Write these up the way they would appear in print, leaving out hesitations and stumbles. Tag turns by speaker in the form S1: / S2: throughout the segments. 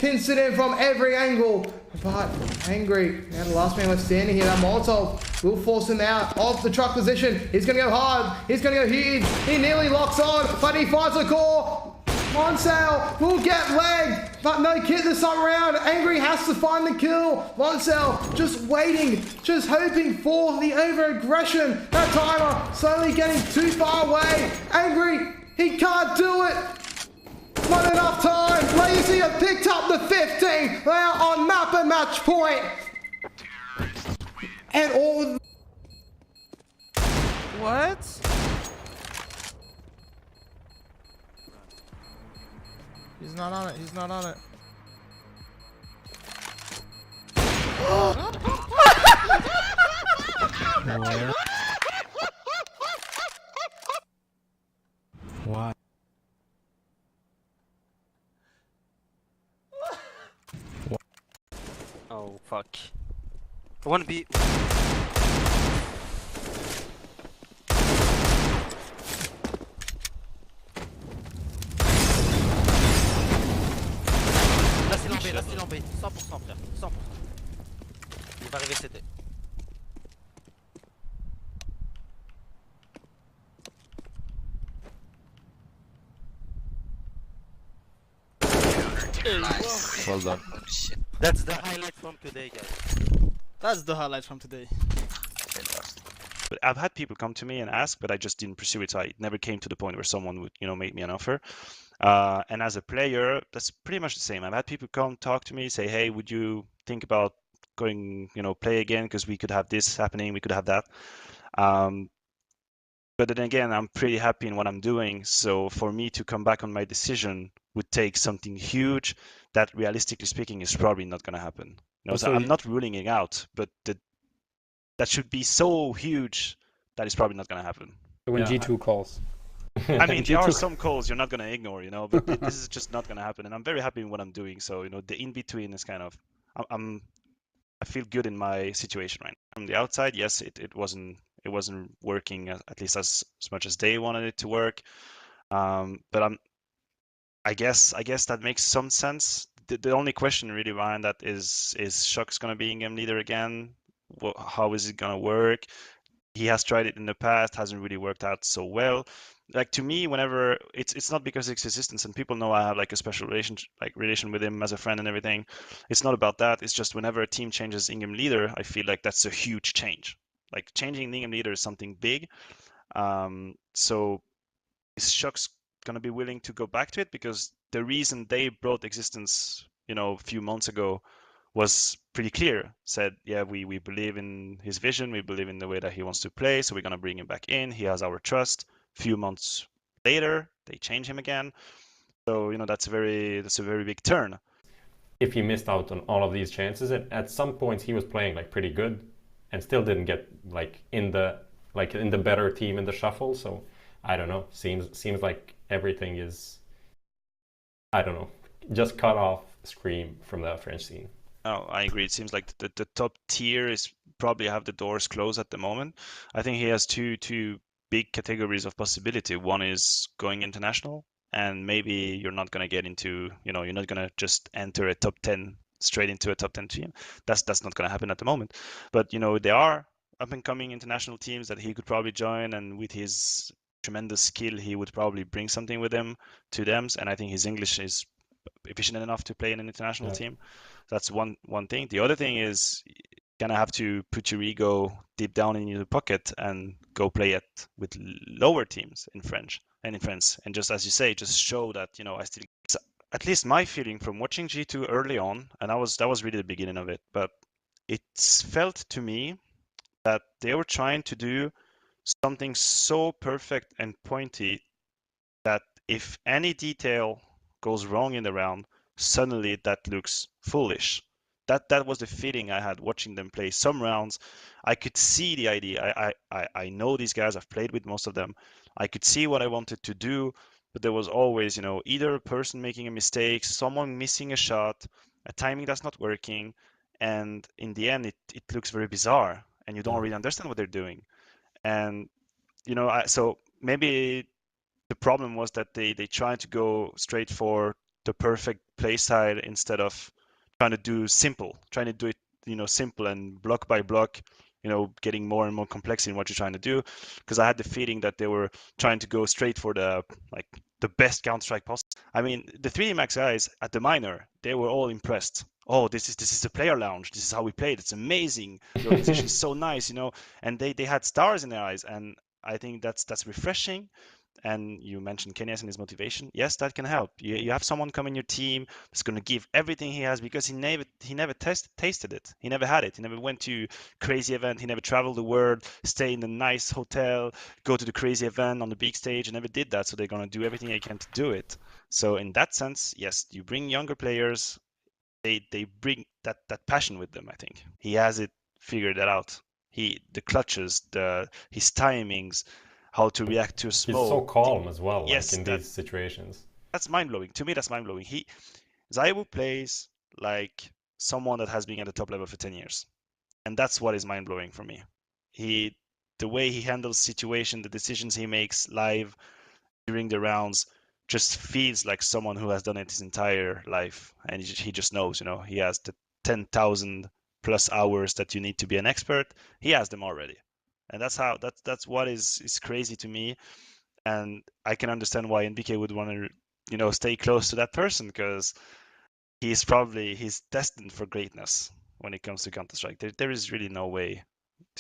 S1: pinched it in from every angle. But Angry, now the last man left standing here. That Molotov will force him out of the truck position. He's going to go hard. He's going to go huge. He nearly locks on, but he finds the core. Monsell will get legged, but no kit this time around. Angry has to find the kill. Monsell just waiting, just hoping for the over-aggression. That timer slowly getting too far away. Angry, he can't do it. Not enough time. Lazy have picked up the 15. They are on map and match point. And all...
S2: What? He's not on it. He's not on it.
S3: What?
S4: Oh fuck. I wanna be. Là c'est l'embé, 100% frère, 100%. Il va arriver CT.
S3: Well done.
S4: That's the highlight from today, guys.
S2: That's the highlight from today.
S5: But I've had people come to me and ask, but I just didn't pursue it. So it never came to the point where someone would, make me an offer. And as a player, that's pretty much the same. I've had people come talk to me, say, hey, would you think about going, play again? Because we could have this happening, we could have that. But then again, I'm pretty happy in what I'm doing. So for me to come back on my decision would take something huge that, realistically speaking, is probably not going to happen. So I'm not ruling it out, but that should be so huge that it's probably not going to happen.
S6: When G2 calls.
S5: I mean, there are some calls you're not going to ignore, but this is just not going to happen. And I'm very happy in what I'm doing. So, the in-between is kind of, I feel good in my situation right now. From the outside, yes, it wasn't working at least as much as they wanted it to work. But I guess that makes some sense. The only question really behind that is Shock's going to be in-game leader again? How is it going to work? He has tried it in the past, hasn't really worked out so well. Like, to me, whenever it's not because it's existence, and people know I have like a special relation with him as a friend and everything. It's not about that. It's just whenever a team changes in-game leader, I feel like that's a huge change. Like, changing the in-game leader is something big. So is Shock's gonna be willing to go back to it? Because the reason they brought existence, a few months ago, was pretty clear. Said, yeah, we believe in his vision, we believe in the way that he wants to play, so we're gonna bring him back in. He has our trust. Few months later, they change him again. So that's a very big turn.
S6: If he missed out on all of these chances, at some points he was playing like pretty good, and still didn't get in the better team in the shuffle. So I don't know. Seems like everything is, I don't know, just cut off ScreaM from the French scene.
S5: Oh, I agree. It seems like the top tier is probably have the doors closed at the moment. I think he has two big categories of possibility. One is going international, and maybe you're not going to get into, you're not going to just enter a top 10 straight into a top 10 team. That's not going to happen at the moment. But there are up and coming international teams that he could probably join, and with his tremendous skill, he would probably bring something with him to them. And I think his English is efficient enough to play in an international team. That's one thing. The other thing is, gonna have to put your ego deep down in your pocket and go play it with lower teams in France, and just, as you say, just show that I still. It's at least my feeling from watching G2 early on, and that was really the beginning of it. But it felt to me that they were trying to do something so perfect and pointy that if any detail goes wrong in the round, suddenly that looks foolish. That was the feeling I had watching them play some rounds. I could see the idea. I know these guys. I've played with most of them. I could see what I wanted to do, but there was always, either a person making a mistake, someone missing a shot, a timing that's not working, and in the end, it looks very bizarre, and you don't really understand what they're doing. And so maybe the problem was that they tried to go straight for the perfect play style instead of trying to do it, simple and block by block, getting more and more complex in what you're trying to do. Because I had the feeling that they were trying to go straight for the best Counter-Strike possible. I mean, the 3D Max guys at the minor, they were all impressed. Oh, this is the player lounge. This is how we played. It's amazing. The organization is so nice, and they had stars in their eyes, and I think that's refreshing. And you mentioned Kenya's and his motivation. Yes, that can help. You have someone come in your team that's going to give everything he has, because he never tasted it. He never had it. He never went to crazy event. He never traveled the world, stay in a nice hotel, go to the crazy event on the big stage. He never did that. So they're going to do everything they can to do it. So in that sense, yes, you bring younger players. They bring that passion with them. I think he has it figured out. The clutches, his timings, how to react to a smoke.
S6: He's so calm as well,
S5: yes,
S6: in these situations.
S5: That's mind-blowing. To me, that's mind-blowing. ZywOo plays like someone that has been at the top level for 10 years. And that's what is mind-blowing for me. The way he handles situation, the decisions he makes live during the rounds, just feels like someone who has done it his entire life. And he just knows, he has the 10,000 plus hours that you need to be an expert. He has them already. And that's what is crazy to me, and I can understand why NBK would want to stay close to that person, because he's destined for greatness when it comes to Counter-Strike. There is really no way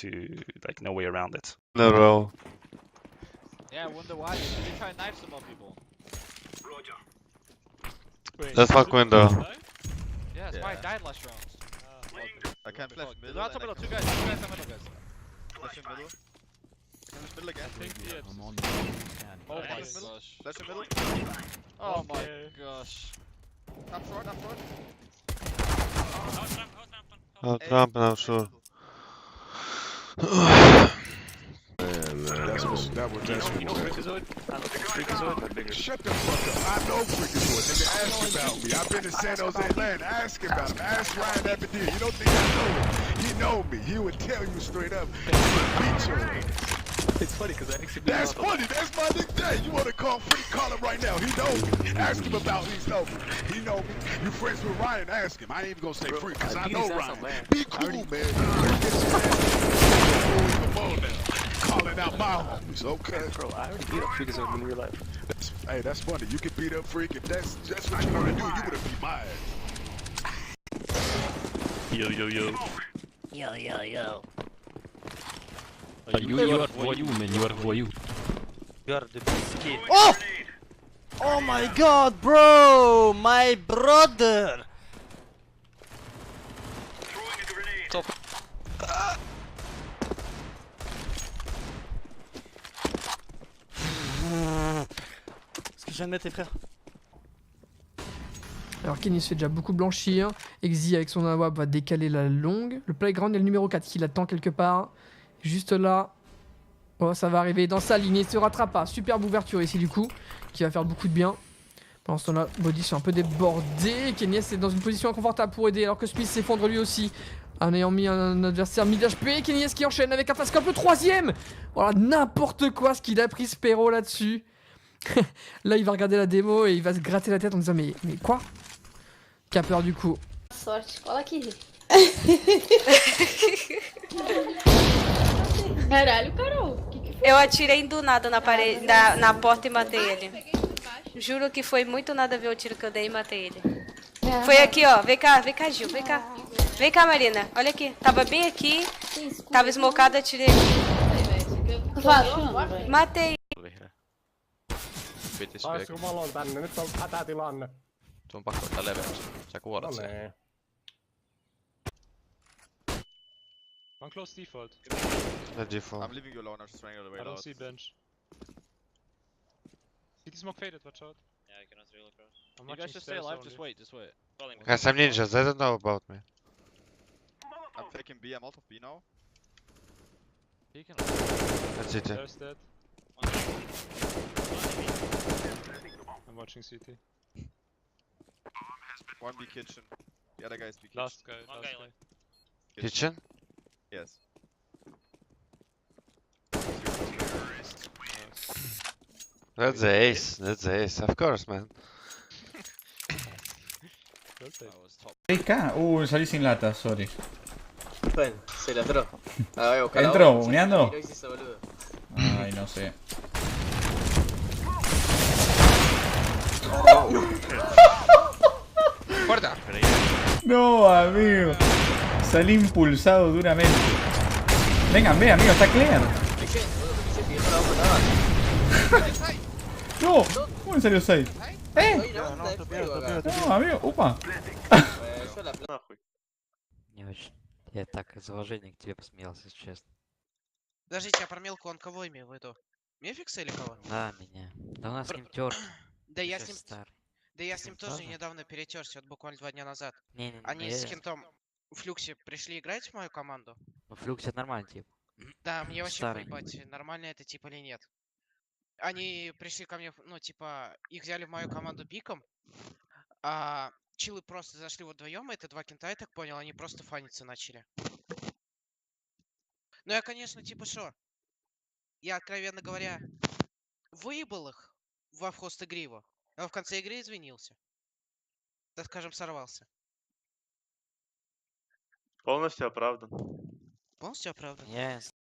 S5: around it.
S3: No.
S4: Yeah, I wonder why. Did they try and knife some more people?
S2: Wait,
S3: Let's fuck window.
S4: Yeah, that's why I died last round.
S7: I can't flash middle.
S4: No, top middle, two guys, top middle, guys.
S7: Flash in middle. Flash middle again.
S4: Oh my
S7: Flash middle.
S4: gosh.
S7: Flash in middle.
S4: Oh my gosh.
S7: I'm short, I'm short.
S3: Oh, Trump, I'm sure.
S8: Shut the fuck up. I know Freakazoid. Nigga, ask about me. I've been in San Jose land. Ask about him. Ask Ryan Epidemic. You don't think I know him? He know me. He would tell you straight up. He would beat your ass.
S9: It's funny because I actually.
S8: That's funny. That's my nickname. You want to call Freak? Call him right now. He know me. Ask him about me. He know me. You friends with Ryan? Ask him. I ain't even gonna say Freak because I know Ryan. Be cool, man. Come on now. Calling out my homies, okay?
S9: Bro, I already beat up Freakazoid in real life.
S8: Hey, that's funny. You can beat up Freak. If that's what you want to do, you would have beat my ass.
S9: Yo. You are who are you, man? You are who are you?
S4: You are the best kid. Oh! Oh my god, bro! My brother! Top. Est-ce que je viens de mettre tes frères?
S10: Alors Kenny se fait déjà beaucoup blanchir. Exi avec son AWAP va décaler la longue. Le playground, il y a le numéro 4 qui l'attend quelque part. Juste là. Oh, ça va arriver dans sa ligne. Il se rattrape pas. Superbe ouverture ici du coup. Qui va faire beaucoup de bien. Pendant ce temps-là, Body sont un peu débordés. Kenny est dans une position inconfortable pour aider. Alors que Smith s'effondre lui aussi. En ayant mis un adversaire mid-HP. Kenny qui enchaîne avec un fast-scope. Le troisième. Voilà, n'importe quoi ce qu'il a pris Spero là-dessus. Là, il va regarder la démo et il va se gratter la tête en disant mais quoi? Qu'a peur du coup.
S11: Sorte, cola aqui. Caralho, Carol.
S12: Eu atirei do nada na parede, na porta e matei ele. Juro que foi muito nada a ver o tiro que eu dei e matei ele. Foi aqui, ó. Vem cá, Gil, vem cá. Vem cá, Marina. Olha aqui. Tava bem aqui. Tava smocado, atirei. Matei.
S6: Taisi jumalon tänne, nyt on hätätilanne.
S3: Tuon pakko ottaa leveys. Sä kuolet siihen.
S9: One close default.
S3: The default.
S7: I'm leaving you alone, I'm just running all the way
S9: I don't
S7: out.
S9: see bench. CT smoke faded, watch out.
S4: Yeah, I cannot real across.
S9: You guys just stay alive, just wait.
S3: Guys, I'm ninjas, they don't know about me.
S7: I'm taking B, I'm out of B now.
S3: That's it.
S9: There's that. I'm watching CT.
S7: One B kitchen. The other guy's B kitchen.
S9: Last guy.
S3: Kitchen?
S7: Yes.
S3: That's the ace, of course, man.
S13: 6K. Salí sin lata, sorry.
S14: Bueno, se la entró.
S13: ¿Entró buneando? Ay, no sé.
S15: Puerta.
S13: No, amigo. Salí impulsado duramente. Vengan, ve, amigo, está clear. No, ¿cómo me salió 6? No, amigo, upa.
S14: Не очень. Я так из уважения к тебе посмеялся, если честно.
S15: Подождите, а про мелкую он кого имел в виду? Мефикса или кого?
S14: Да, меня. Да у нас с ним терки.
S15: Да я с ним...
S14: Старый.
S15: Да я с ним тоже недавно перетерся, вот буквально 2 дня назад.
S14: Не-не-не.
S15: Они с кем-то в Флюксе пришли играть в мою команду.
S14: Ну, Флюкс это нормальный тип.
S15: Да, мне вообще
S14: Старый.
S15: поебать, нормально это типа или нет. Они пришли ко мне, ну типа, их взяли в мою команду пиком, а чилы просто зашли вдвоем, это 2 кента, я так понял, они просто фаниться начали. Ну я, конечно, типа шо, я, откровенно говоря, выебал их во вхост игриву, но в конце игры извинился. Так скажем, сорвался.
S5: Полностью оправдан.
S15: Полностью оправдан?
S14: Yes.